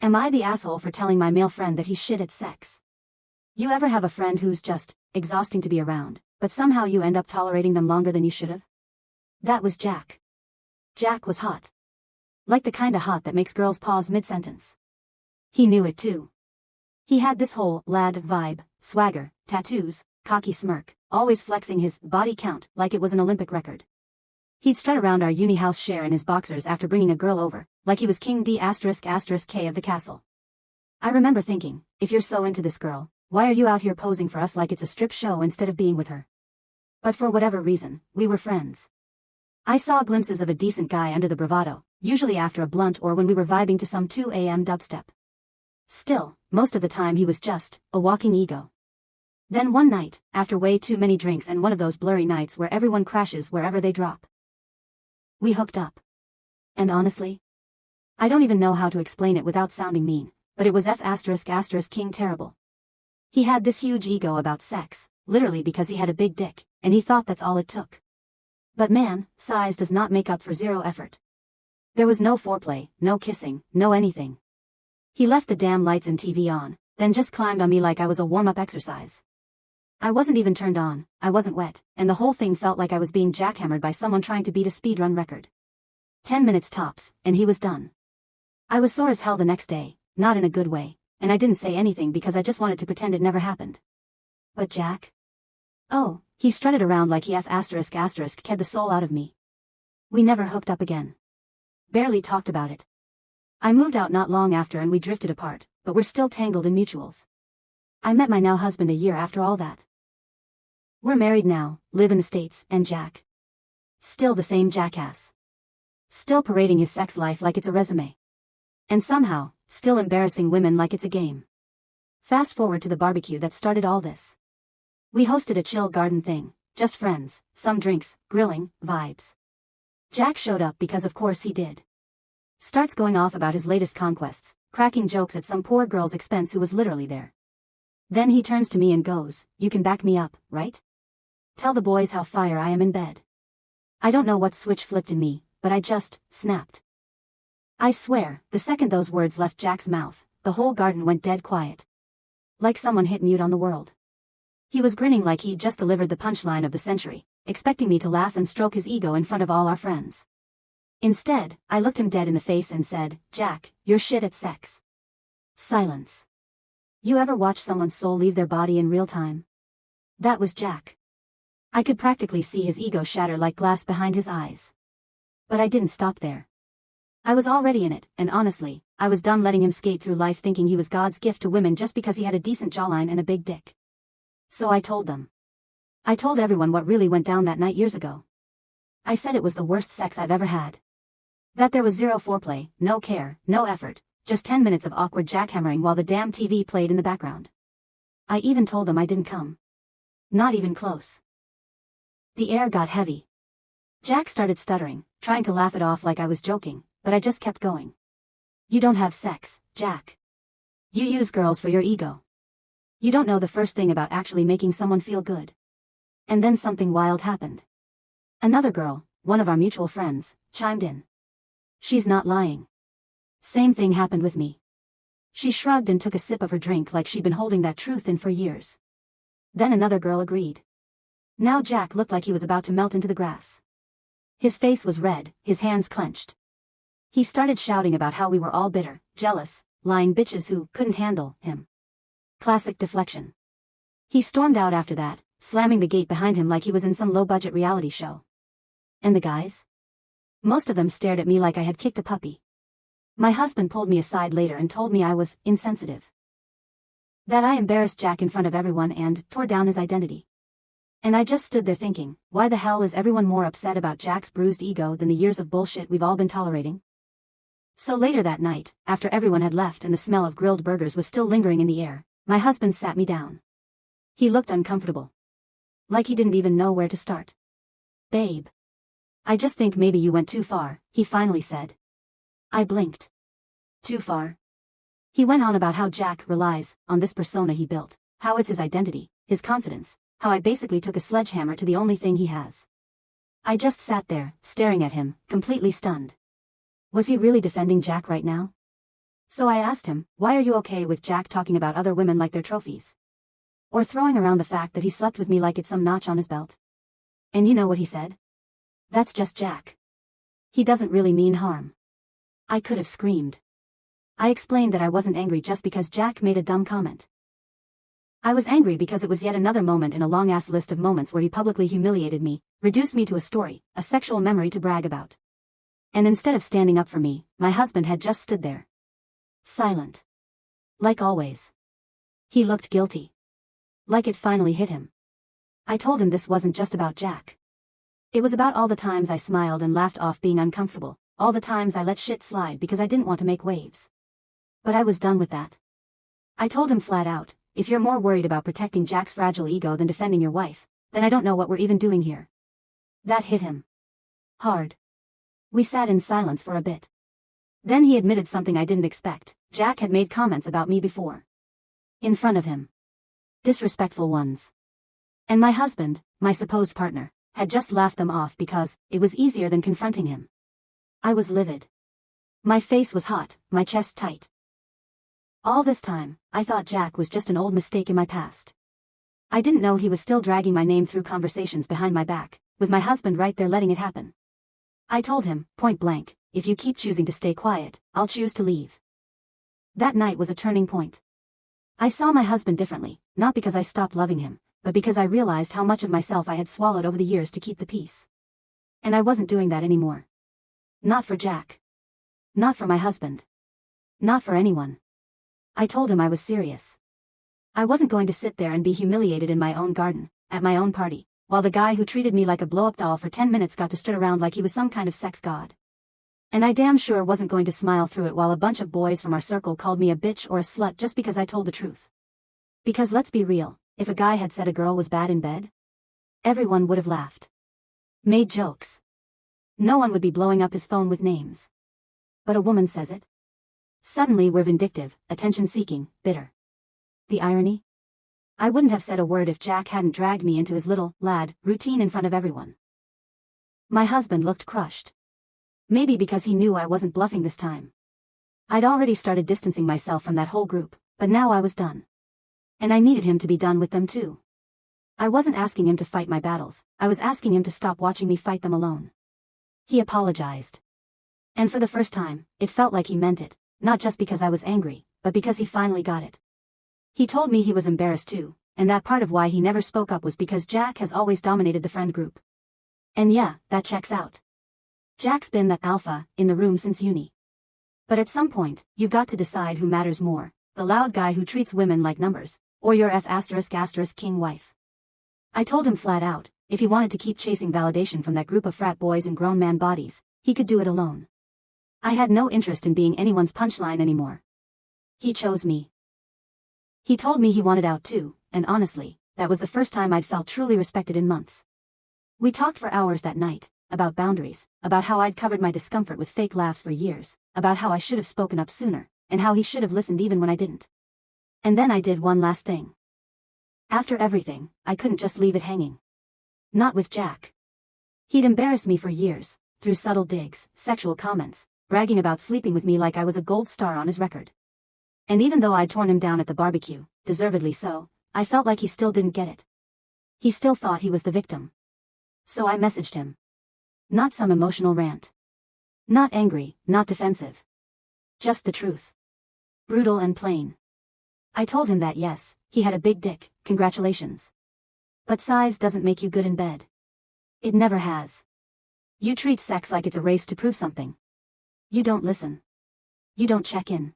Am I the asshole for telling my male friend that he's shit at sex? You ever have a friend who's just exhausting to be around, but somehow you end up tolerating them longer than you should've? That was Jack. Jack was hot. Like the kinda hot that makes girls pause mid-sentence. He knew it too. He had this whole lad vibe, swagger, tattoos, cocky smirk, always flexing his body count like it was an Olympic record. He'd strut around our uni house share in his boxers after bringing a girl over, like he was King D***** K of the castle. I remember thinking, if you're so into this girl, why are you out here posing for us like it's a strip show instead of being with her? But for whatever reason, we were friends. I saw glimpses of a decent guy under the bravado, usually after a blunt or when we were vibing to some 2 a.m. dubstep. Still, most of the time he was just a walking ego. Then one night, after way too many drinks and one of those blurry nights where everyone crashes wherever they drop, we hooked up. And honestly, I don't even know how to explain it without sounding mean, but it was King terrible. He had this huge ego about sex, literally because he had a big dick, and he thought that's all it took. But man, size does not make up for zero effort. There was no foreplay, no kissing, no anything. He left the damn lights and TV on, then just climbed on me like I was a warm-up exercise. I wasn't even turned on, I wasn't wet, and the whole thing felt like I was being jackhammered by someone trying to beat a speedrun record. 10 minutes tops, and he was done. I was sore as hell the next day, not in a good way, and I didn't say anything because I just wanted to pretend it never happened. But Jack? Oh, he strutted around like he cared the soul out of me. We never hooked up again. Barely talked about it. I moved out not long after and we drifted apart, but we're still tangled in mutuals. I met my now husband a year after all that. We're married now, live in the States, and Jack. Still the same jackass. Still parading his sex life like it's a resume. And somehow, still embarrassing women like it's a game. Fast forward to the barbecue that started all this. We hosted a chill garden thing, just friends, some drinks, grilling, vibes. Jack showed up because of course he did. Starts going off about his latest conquests, cracking jokes at some poor girl's expense who was literally there. Then he turns to me and goes, "You can back me up, right? Tell the boys how fire I am in bed." I don't know what switch flipped in me, but I just snapped. I swear, the second those words left Jack's mouth, the whole garden went dead quiet. Like someone hit mute on the world. He was grinning like he'd just delivered the punchline of the century, expecting me to laugh and stroke his ego in front of all our friends. Instead, I looked him dead in the face and said, "Jack, you're shit at sex." Silence. You ever watch someone's soul leave their body in real time? That was Jack. I could practically see his ego shatter like glass behind his eyes. But I didn't stop there. I was already in it, and honestly, I was done letting him skate through life thinking he was God's gift to women just because he had a decent jawline and a big dick. So I told them. I told everyone what really went down that night years ago. I said it was the worst sex I've ever had. That there was zero foreplay, no care, no effort, just 10 minutes of awkward jackhammering while the damn TV played in the background. I even told them I didn't come. Not even close. The air got heavy. Jack started stuttering, trying to laugh it off like I was joking, but I just kept going. You don't have sex, Jack. You use girls for your ego. You don't know the first thing about actually making someone feel good. And then something wild happened. Another girl, one of our mutual friends, chimed in. She's not lying. Same thing happened with me. She shrugged and took a sip of her drink like she'd been holding that truth in for years. Then another girl agreed. Now Jack looked like he was about to melt into the grass. His face was red, his hands clenched. He started shouting about how we were all bitter, jealous, lying bitches who couldn't handle him. Classic deflection. He stormed out after that, slamming the gate behind him like he was in some low-budget reality show. And the guys? Most of them stared at me like I had kicked a puppy. My husband pulled me aside later and told me I was insensitive. That I embarrassed Jack in front of everyone and tore down his identity. And I just stood there thinking, why the hell is everyone more upset about Jack's bruised ego than the years of bullshit we've all been tolerating? So later that night, after everyone had left and the smell of grilled burgers was still lingering in the air, my husband sat me down. He looked uncomfortable. Like he didn't even know where to start. "Babe. I just think maybe you went too far," he finally said. I blinked. Too far? He went on about how Jack relies on this persona he built, how it's his identity, his confidence, how I basically took a sledgehammer to the only thing he has. I just sat there, staring at him, completely stunned. Was he really defending Jack right now? So I asked him, why are you okay with Jack talking about other women like they're trophies? Or throwing around the fact that he slept with me like it's some notch on his belt? And you know what he said? That's just Jack. He doesn't really mean harm. I could have screamed. I explained that I wasn't angry just because Jack made a dumb comment. I was angry because it was yet another moment in a long-ass list of moments where he publicly humiliated me, reduced me to a story, a sexual memory to brag about. And instead of standing up for me, my husband had just stood there. Silent. Like always. He looked guilty. Like it finally hit him. I told him this wasn't just about Jack. It was about all the times I smiled and laughed off being uncomfortable, all the times I let shit slide because I didn't want to make waves. But I was done with that. I told him flat out, if you're more worried about protecting Jack's fragile ego than defending your wife, then I don't know what we're even doing here. That hit him. Hard. We sat in silence for a bit. Then he admitted something I didn't expect. Jack had made comments about me before. In front of him. Disrespectful ones. And my husband, my supposed partner, had just laughed them off because it was easier than confronting him. I was livid. My face was hot, my chest tight. All this time, I thought Jack was just an old mistake in my past. I didn't know he was still dragging my name through conversations behind my back, with my husband right there letting it happen. I told him, point blank, if you keep choosing to stay quiet, I'll choose to leave. That night was a turning point. I saw my husband differently, not because I stopped loving him, but because I realized how much of myself I had swallowed over the years to keep the peace. And I wasn't doing that anymore. Not for Jack. Not for my husband. Not for anyone. I told him I was serious. I wasn't going to sit there and be humiliated in my own garden, at my own party, while the guy who treated me like a blow-up doll for 10 minutes got to stood around like he was some kind of sex god. And I damn sure wasn't going to smile through it while a bunch of boys from our circle called me a bitch or a slut just because I told the truth. Because let's be real, if a guy had said a girl was bad in bed, everyone would have laughed. Made jokes. No one would be blowing up his phone with names. But a woman says it. Suddenly we're vindictive, attention-seeking, bitter. The irony? I wouldn't have said a word if Jack hadn't dragged me into his little, lad, routine in front of everyone. My husband looked crushed. Maybe because he knew I wasn't bluffing this time. I'd already started distancing myself from that whole group, but now I was done. And I needed him to be done with them too. I wasn't asking him to fight my battles, I was asking him to stop watching me fight them alone. He apologized. And for the first time, it felt like he meant it, not just because I was angry, but because he finally got it. He told me he was embarrassed too, and that part of why he never spoke up was because Jack has always dominated the friend group. And yeah, that checks out. Jack's been that alpha in the room since uni. But at some point, you've got to decide who matters more, the loud guy who treats women like numbers, or your king wife. I told him flat out, if he wanted to keep chasing validation from that group of frat boys in grown man bodies, he could do it alone. I had no interest in being anyone's punchline anymore. He chose me. He told me he wanted out too, and honestly, that was the first time I'd felt truly respected in months. We talked for hours that night, about boundaries, about how I'd covered my discomfort with fake laughs for years, about how I should have spoken up sooner, and how he should have listened even when I didn't. And then I did one last thing. After everything, I couldn't just leave it hanging. Not with Jack. He'd embarrassed me for years, through subtle digs, sexual comments, bragging about sleeping with me like I was a gold star on his record. And even though I'd torn him down at the barbecue, deservedly so, I felt like he still didn't get it. He still thought he was the victim. So I messaged him. Not some emotional rant. Not angry, not defensive. Just the truth. Brutal and plain. I told him that yes, he had a big dick, congratulations. But size doesn't make you good in bed. It never has. You treat sex like it's a race to prove something. You don't listen. You don't check in.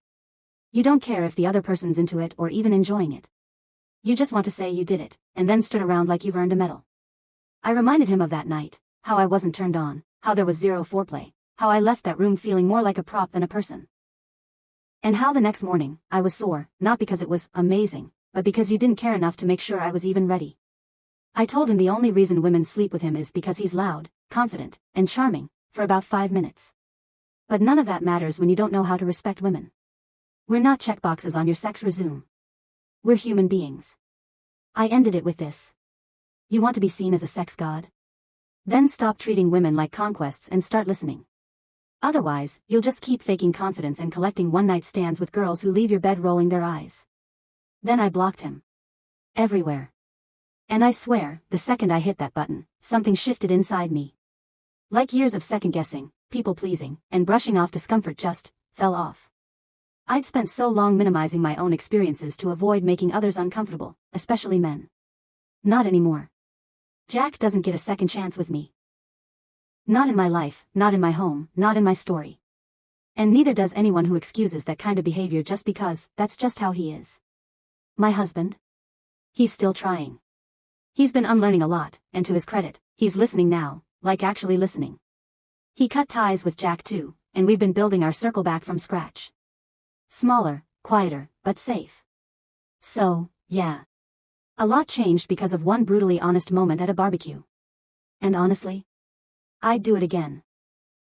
You don't care if the other person's into it or even enjoying it. You just want to say you did it, and then stood around like you've earned a medal. I reminded him of that night, how I wasn't turned on, how there was zero foreplay, how I left that room feeling more like a prop than a person. And how the next morning, I was sore, not because it was amazing, but because you didn't care enough to make sure I was even ready. I told him the only reason women sleep with him is because he's loud, confident, and charming, for about 5 minutes. But none of that matters when you don't know how to respect women. We're not checkboxes on your sex resume. We're human beings. I ended it with this. You want to be seen as a sex god? Then stop treating women like conquests and start listening. Otherwise, you'll just keep faking confidence and collecting one-night stands with girls who leave your bed rolling their eyes. Then I blocked him. Everywhere. And I swear, the second I hit that button, something shifted inside me. Like years of second-guessing, people-pleasing, and brushing off discomfort just fell off. I'd spent so long minimizing my own experiences to avoid making others uncomfortable, especially men. Not anymore. Jack doesn't get a second chance with me. Not in my life, not in my home, not in my story. And neither does anyone who excuses that kind of behavior just because that's just how he is. My husband? He's still trying. He's been unlearning a lot, and to his credit, he's listening now, like actually listening. He cut ties with Jack too, and we've been building our circle back from scratch. Smaller, quieter, but safe. So, yeah. A lot changed because of one brutally honest moment at a barbecue. And honestly, I'd do it again.